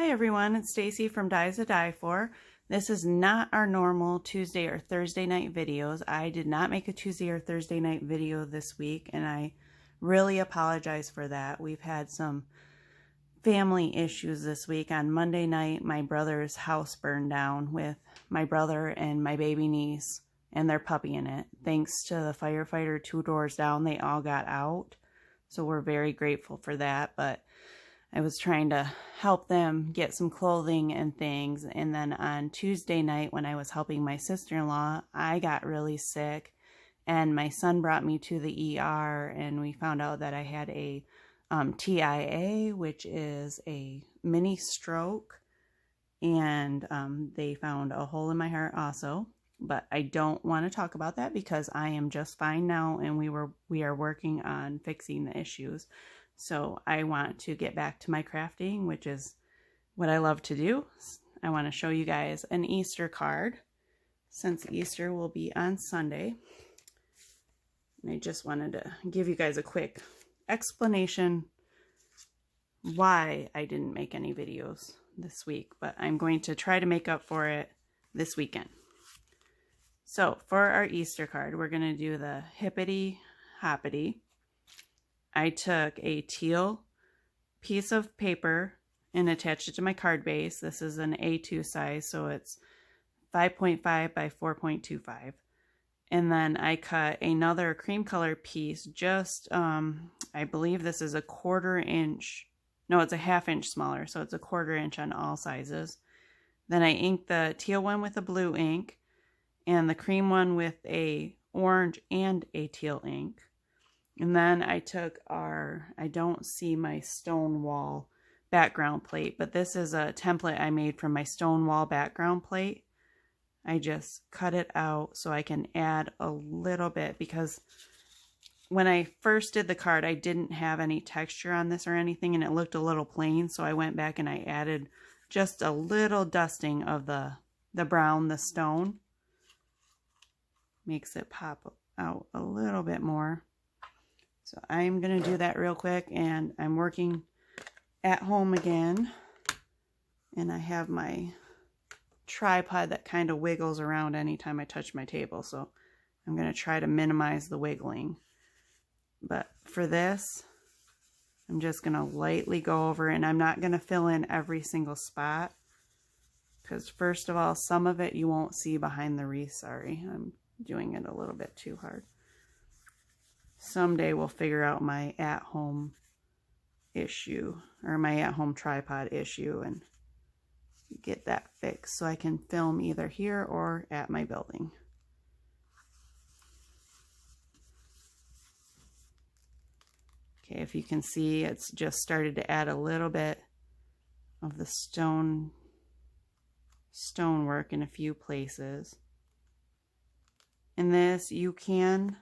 Hi everyone, it's Stacy from Dies to Die For. This is not our normal Tuesday or Thursday night videos. I did not make a Tuesday or Thursday night video this week, and I really apologize for that. We've had some family issues this week. On Monday night, my brother's house burned down with my brother and my baby niece and their puppy in it. Thanks to the firefighter 2 doors down, they all got out. So we're very grateful for that, but I was trying to help them get some clothing and things. And then on Tuesday night, when I was helping my sister-in-law, I got really sick. And my son brought me to the ER, and we found out that I had a TIA, which is a mini stroke. And they found a hole in my heart also. But I don't want to talk about that because I am just fine now, and we are working on fixing the issues. So I want to get back to my crafting, which is what I love to do. I want to show you guys an Easter card since Easter will be on Sunday. And I just wanted to give you guys a quick explanation why I didn't make any videos this week, but I'm going to try to make up for it this weekend. So for our Easter card, we're going to do the Hippity, Hoppity. I took a teal piece of paper and attached it to my card base. This is an A2 size, so it's 5.5 by 4.25. And then I cut another cream color piece, just, I believe this is a 1/4 inch. No, it's a 1/2 inch smaller, so it's a 1/4 inch on all sizes. Then I inked the teal one with a blue ink and the cream one with a orange and a teal ink. And then I took I don't see my stone wall background plate, but this is a template I made from my stone wall background plate. I just cut it out so I can add a little bit, because when I first did the card, I didn't have any texture on this or anything, and it looked a little plain. So I went back and I added just a little dusting of the brown, the stone. Makes it pop out a little bit more. So I'm going to do that real quick, and I'm working at home again, and I have my tripod that kind of wiggles around anytime I touch my table, so I'm going to try to minimize the wiggling. But for this, I'm just going to lightly go over, and I'm not going to fill in every single spot, because first of all, some of it you won't see behind the wreath. Sorry, I'm doing it a little bit too hard. Someday we'll figure out my at-home issue, or my at-home tripod issue, and get that fixed so I can film either here or at my building. Okay, if you can see, it's just started to add a little bit of the stonework in a few places. In this, you can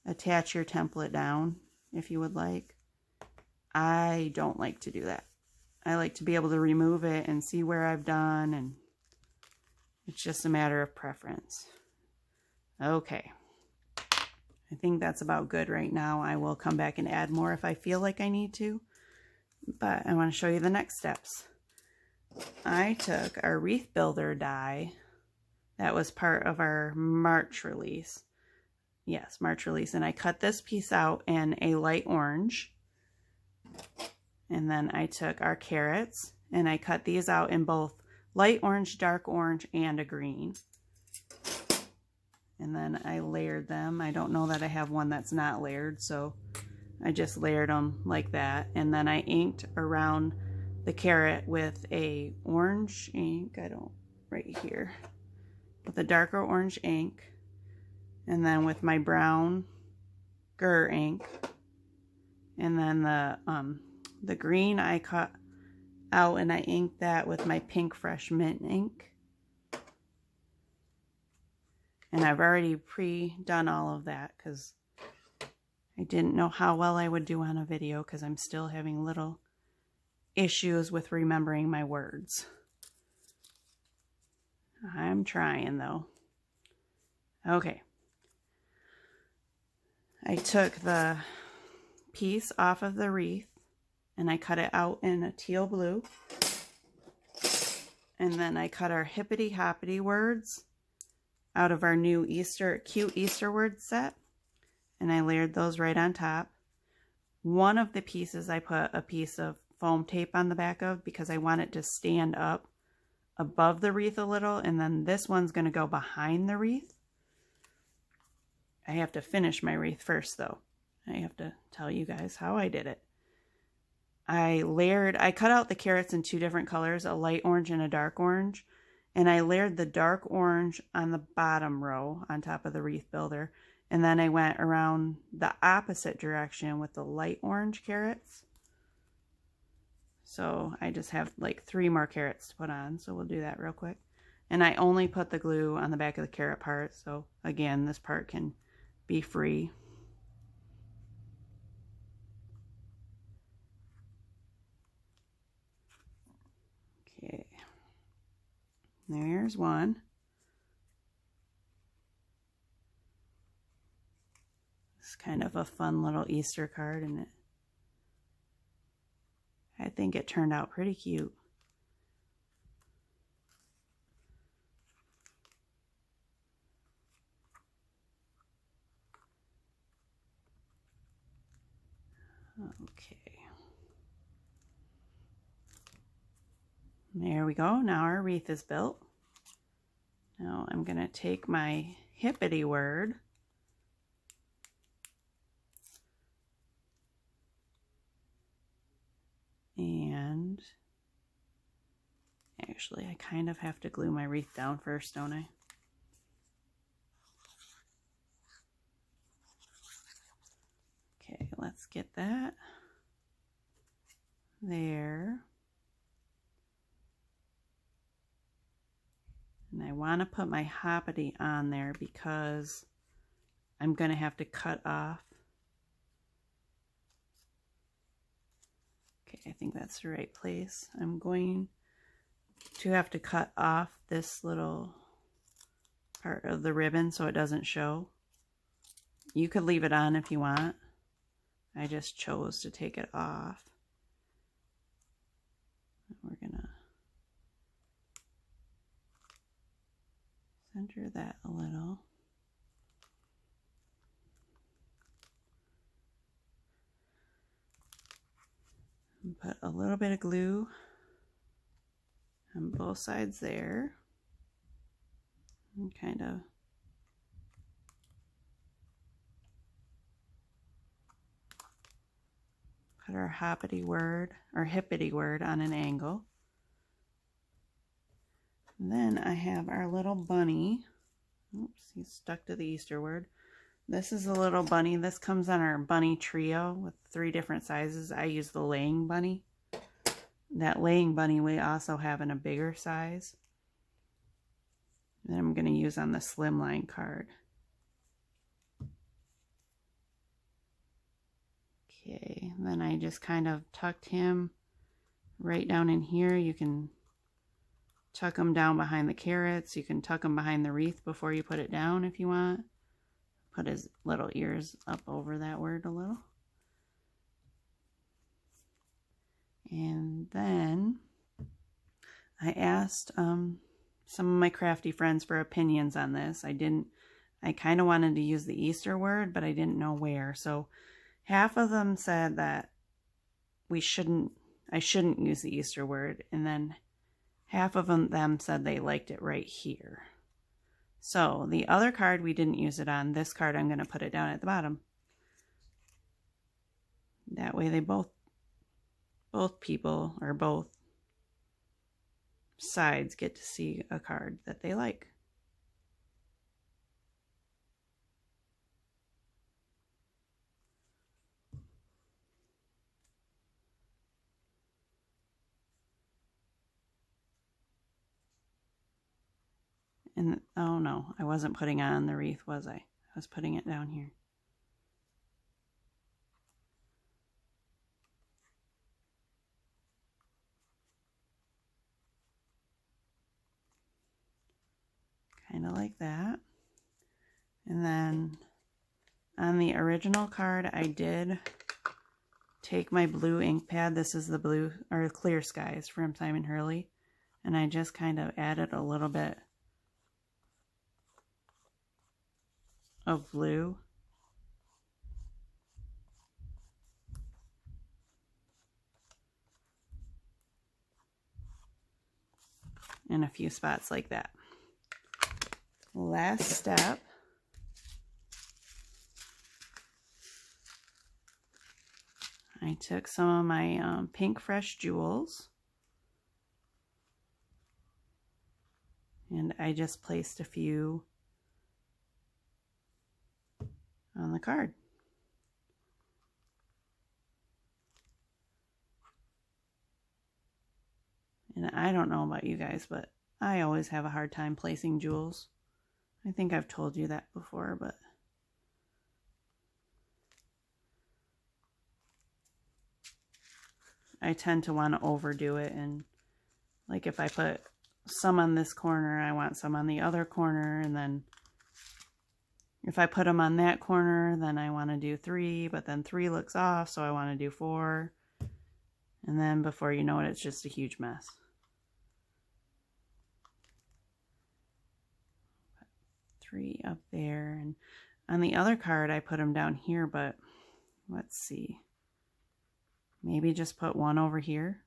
attach your template down if you would like. I don't like to do that. I like to be able to remove it and see where I've done, and it's just a matter of preference. Okay, I think that's about good right now. I will come back and add more if I feel like I need to, but I want to show you the next steps. I took our wreath builder die that was part of our March release. Yes, March release. And I cut this piece out in a light orange. And then I took our carrots and I cut these out in both light orange, dark orange, and a green. And then I layered them. I don't know that I have one that's not layered, so I just layered them like that. And then I inked around the carrot with a orange ink. Right here. With a darker orange ink. And then with my brown Gur ink, and then the green I cut out and I inked that with my pink Fresh Mint ink. And I've already pre-done all of that because I didn't know how well I would do on a video, because I'm still having little issues with remembering my words. I'm trying though. Okay. I took the piece off of the wreath and I cut it out in a teal blue. And then I cut our Hippity Hoppity words out of our new cute Easter words set. And I layered those right on top. One of the pieces I put a piece of foam tape on the back of because I want it to stand up above the wreath a little. And then this one's going to go behind the wreath. I have to finish my wreath first though. I have to tell you guys how I did it. I cut out the carrots in two different colors, a light orange and a dark orange. And I layered the dark orange on the bottom row on top of the wreath builder. And then I went around the opposite direction with the light orange carrots. So I just have like 3 more carrots to put on. So we'll do that real quick. And I only put the glue on the back of the carrot part. So again, this part can be free. Okay. There's one. It's kind of a fun little Easter card, isn't it? I think it turned out pretty cute. Okay. There we go. Now our wreath is built. Now I'm going to take my Hippity word and actually I kind of have to glue my wreath down first, don't I? Okay, let's get that there. And I want to put my Hoppity on there because I'm going to have to cut off. Okay, I think that's the right place. I'm going to have to cut off this little part of the ribbon so it doesn't show. You could leave it on if you want. I just chose to take it off. We're gonna center that a little. And put a little bit of glue on both sides there. And kind of put our Hoppity word, or Hippity word on an angle. And then I have our little bunny. Oops, he's stuck to the Easter word. This is a little bunny. This comes on our bunny trio with 3 different sizes. I use the laying bunny. That laying bunny we also have in a bigger size. That I'm going to use on the Slimline card. Okay, then I just kind of tucked him right down in here. You can tuck him down behind the carrots. You can tuck him behind the wreath before you put it down if you want. Put his little ears up over that word a little. And then I asked some of my crafty friends for opinions on this. I kind of wanted to use the Easter word, but I didn't know where. So half of them said that I shouldn't use the Easter word. And then half of them said they liked it right here. So the other card, we didn't use it on. This card, I'm going to put it down at the bottom. That way they both people, or both sides, get to see a card that they like. And, oh no, I wasn't putting on the wreath, was I? I was putting it down here. Kind of like that. And then on the original card, I did take my blue ink pad. This is the blue or Clear Skies from Simon Hurley. And I just kind of added a little bit of blue. In a few spots like that. Last step. I took some of my Pink Fresh Jewels and I just placed a few on the card. And I don't know about you guys, but I always have a hard time placing jewels. I think I've told you that before, but I tend to want to overdo it. And like if I put some on this corner, I want some on the other corner. And then if I put them on that corner, then I want to do 3, but then 3 looks off, so I want to do 4. And then before you know it, it's just a huge mess. 3 up there, and on the other card I put them down here, but let's see, maybe just put 1 over here.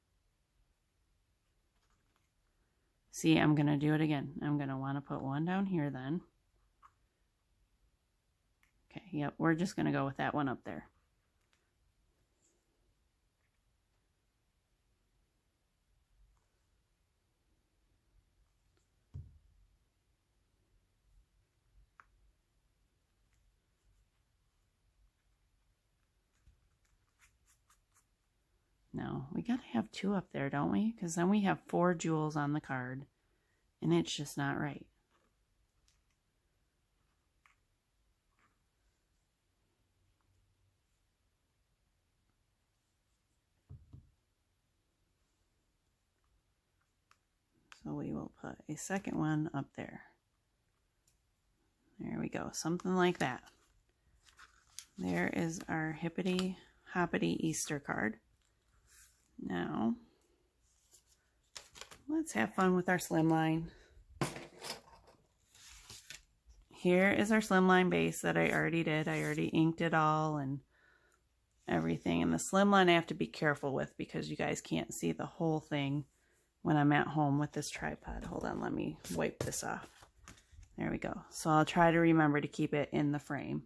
See, I'm gonna do it again. I'm gonna want to put 1 down here then. Okay, yep, we're just gonna go with that one up there. No, we gotta have 2 up there, don't we? Because then we have 4 jewels on the card, and it's just not right. So we will put a second one up there. There we go, something like that. There is our Hippity Hoppity Easter card. Now, let's have fun with our Slimline. Here is our Slimline base that I already did. I already inked it all and everything. And the Slimline I have to be careful with because you guys can't see the whole thing when I'm at home with this tripod. Hold on, let me wipe this off. There we go. So I'll try to remember to keep it in the frame.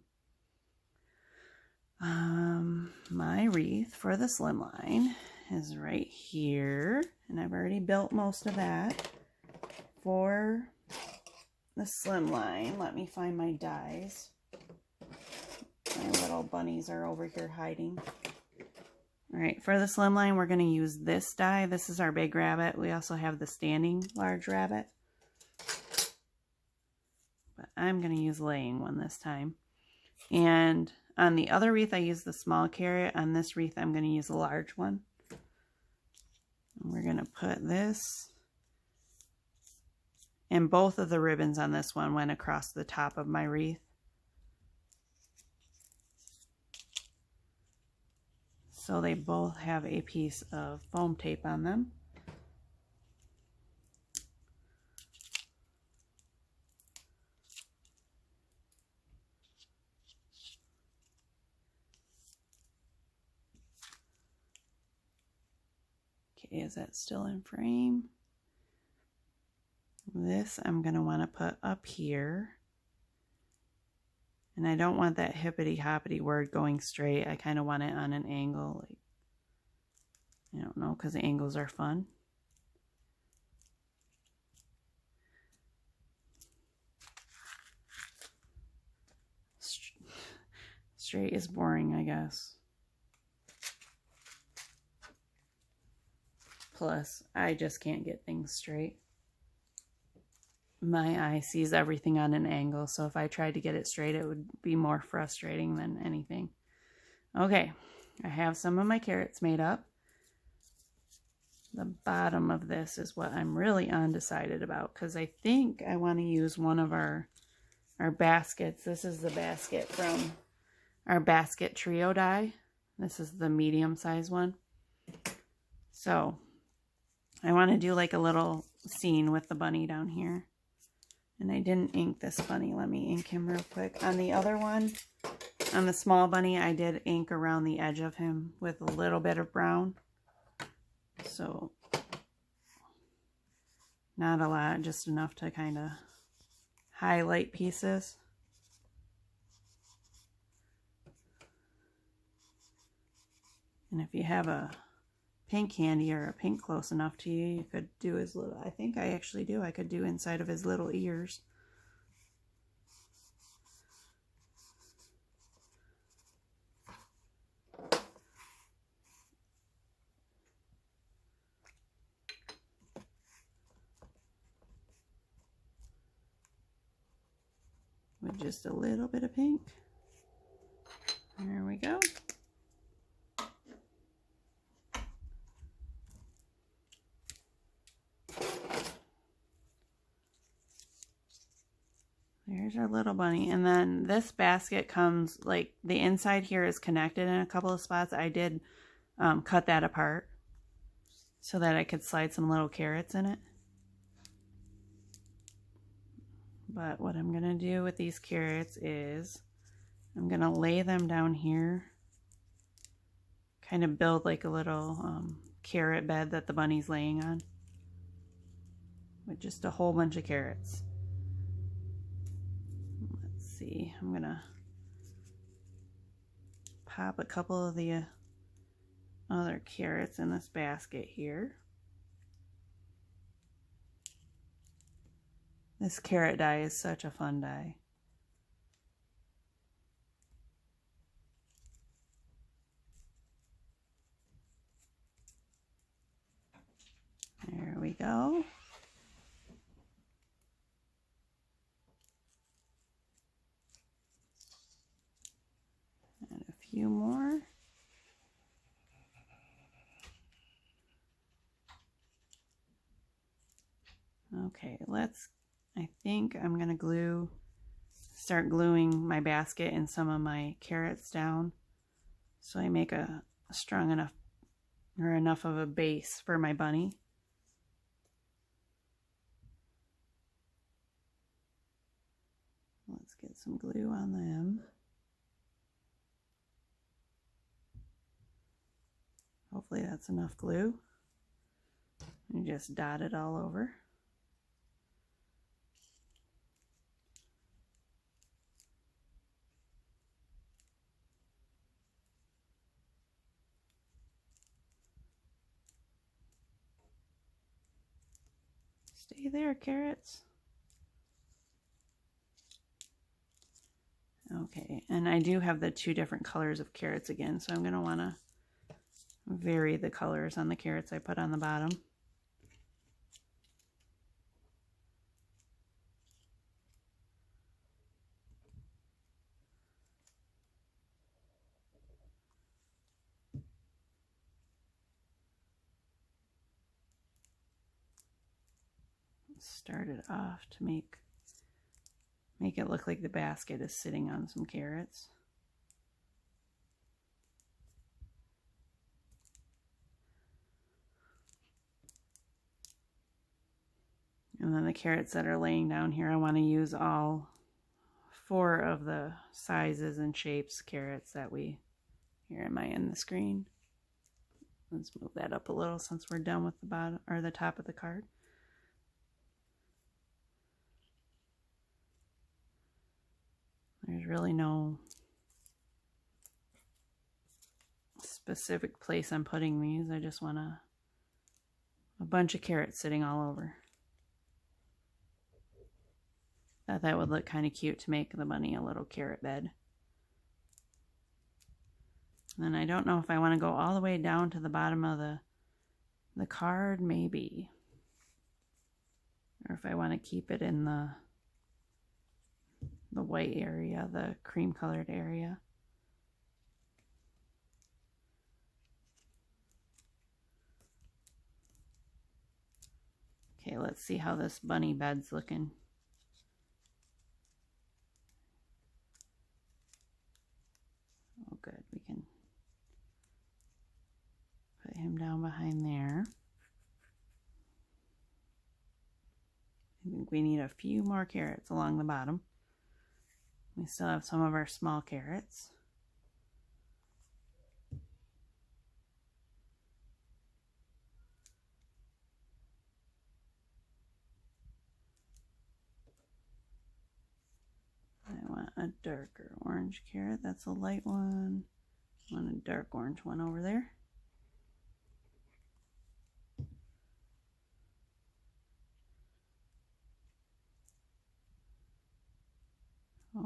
My wreath for the Slimline is right here, and I've already built most of that. For the Slimline, let me find my dies. My little bunnies are over here hiding. All right, for the Slimline, we're going to use this die. This is our big rabbit. We also have the standing large rabbit, but I'm going to use laying one this time. And on the other wreath, I use the small carrot. On this wreath, I'm going to use a large one. And we're going to put this, and both of the ribbons on this one went across the top of my wreath. So they both have a piece of foam tape on them. Okay, is that still in frame? This I'm going to want to put up here. And I don't want that hippity hoppity word going straight. I kind of want it on an angle. Like, I don't know, because the angles are fun. Straight is boring, I guess. Plus, I just can't get things straight. My eye sees everything on an angle, so if I tried to get it straight, it would be more frustrating than anything. Okay, I have some of my carrots made up. The bottom of this is what I'm really undecided about, because I think I want to use one of our baskets. This is the basket from our basket trio die. This is the medium size one. So I want to do like a little scene with the bunny down here. And I didn't ink this bunny. Let me ink him real quick. On the other one, on the small bunny, I did ink around the edge of him with a little bit of brown. So not a lot, just enough to kind of highlight pieces. And if you have a pink handy or a pink close enough to you, you could do his little, I think I actually do, I could do inside of his little ears. With just a little bit of pink. There we go. There's our little bunny. And then this basket comes, like, the inside here is connected in a couple of spots. I did cut that apart so that I could slide some little carrots in it. But what I'm going to do with these carrots is I'm going to lay them down here. Kind of build like a little carrot bed that the bunny's laying on. With just a whole bunch of carrots. Let's see. I'm going to pop a couple of the other carrots in this basket here. This carrot dye is such a fun dye. There we go. And a few more. Okay, I think I'm going to start gluing my basket and some of my carrots down so I make a strong enough or enough of a base for my bunny. Let's get some glue on them. Hopefully that's enough glue. And just dot it all over. Stay there, carrots. Okay, and I do have the two different colors of carrots again, so I'm going to want to vary the colors on the carrots I put on the bottom. Start it off to make it look like the basket is sitting on some carrots. And then the carrots that are laying down here, I want to use all 4 of the sizes and shapes carrots that here am I in the screen. Let's move that up a little since we're done with the bottom or the top of the card. There's really no specific place I'm putting these. I just want a bunch of carrots sitting all over. Thought that would look kind of cute to make the bunny a little carrot bed. And then I don't know if I want to go all the way down to the bottom of the card, maybe. Or if I want to keep it in the white area, the cream colored area. Okay, let's see how this bunny bed's looking. Oh good, we can down behind there. I think we need a few more carrots along the bottom. We still have some of our small carrots. I want a darker orange carrot. That's a light one. I want a dark orange one over there.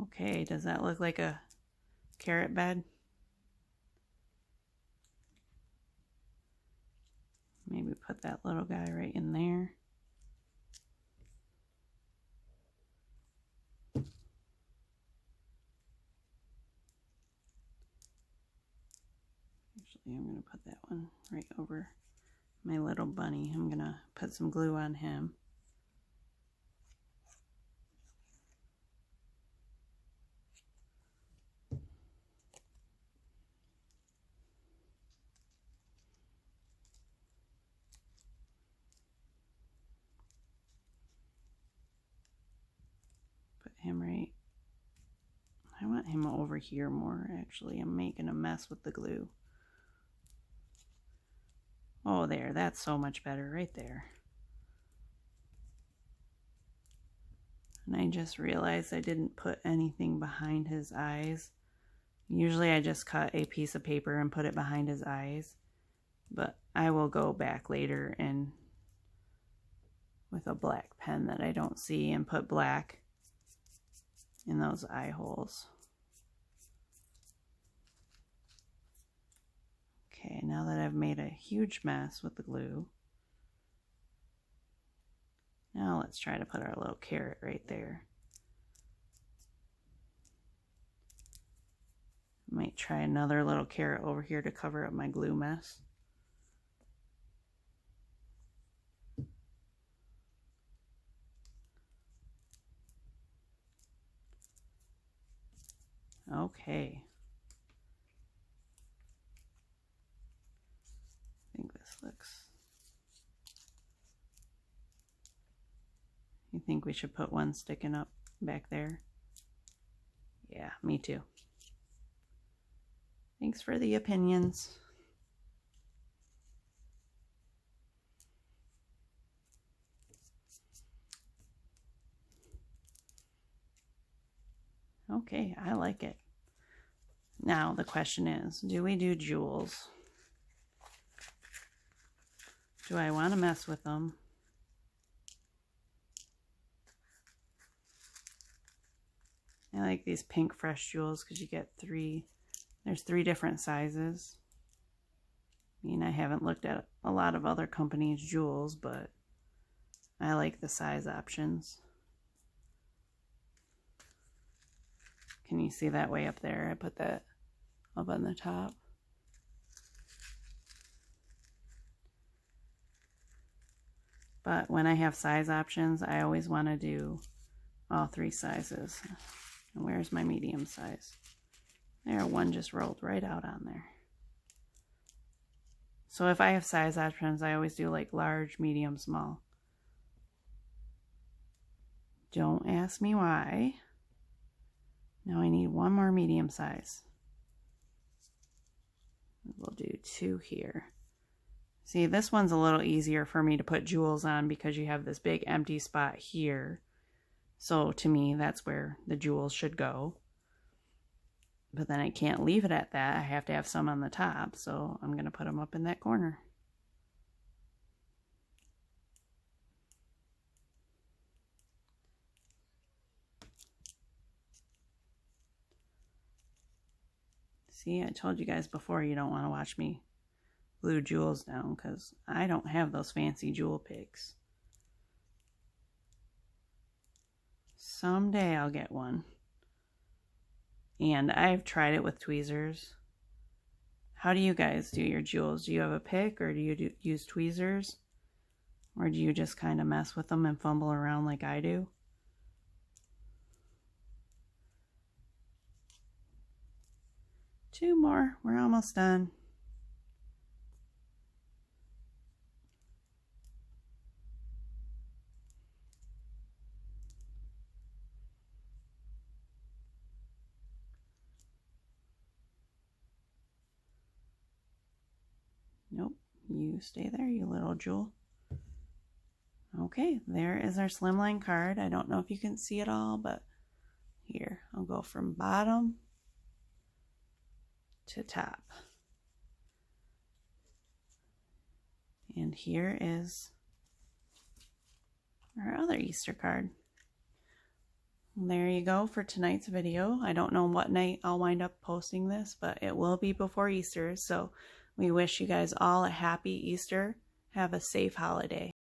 Okay, does that look like a carrot bed? Maybe put that little guy right in there. Actually, I'm going to put that one right over my little bunny. I'm going to put some glue on him. Him right. I want him over here more, actually. I'm making a mess with the glue. Oh, there. That's so much better right there. And I just realized I didn't put anything behind his eyes. Usually I just cut a piece of paper and put it behind his eyes. But I will go back later and with a black pen that I don't see and put black in those eye holes. Okay, now that I've made a huge mess with the glue, now let's try to put our little carrot right there. Might try another little carrot over here to cover up my glue mess. Okay. I think this looks... You think we should put one sticking up back there? Yeah, me too. Thanks for the opinions. Okay, I like it. Now the question is, do we do jewels? Do I want to mess with them? I like these pink fresh jewels because you get there's 3 different sizes. I mean, I haven't looked at a lot of other companies' jewels, but I like the size options. Can you see that way up there? I put that up on the top. But when I have size options, I always want to do all 3 sizes. And where's my medium size? There, one just rolled right out on there. So if I have size options, I always do like large, medium, small. Don't ask me why. Now I need one more medium size. We'll do 2 here. See, this one's a little easier for me to put jewels on because you have this big empty spot here. So to me, that's where the jewels should go. But then I can't leave it at that. I have to have some on the top, so I'm going to put them up in that corner. See, I told you guys before you don't want to watch me glue jewels down because I don't have those fancy jewel picks. Someday I'll get one. And I've tried it with tweezers. How do you guys do your jewels? Do you have a pick or do you use tweezers? Or do you just kind of mess with them and fumble around like I do? Two more. We're almost done. You stay there, you little jewel. Okay, there is our Slimline card. I don't know if you can see it all, but here, I'll go from bottom to top. And here is our other Easter card. And there you go for tonight's video. I don't know what night I'll wind up posting this, but it will be before Easter. So we wish you guys all a happy Easter. Have a safe holiday.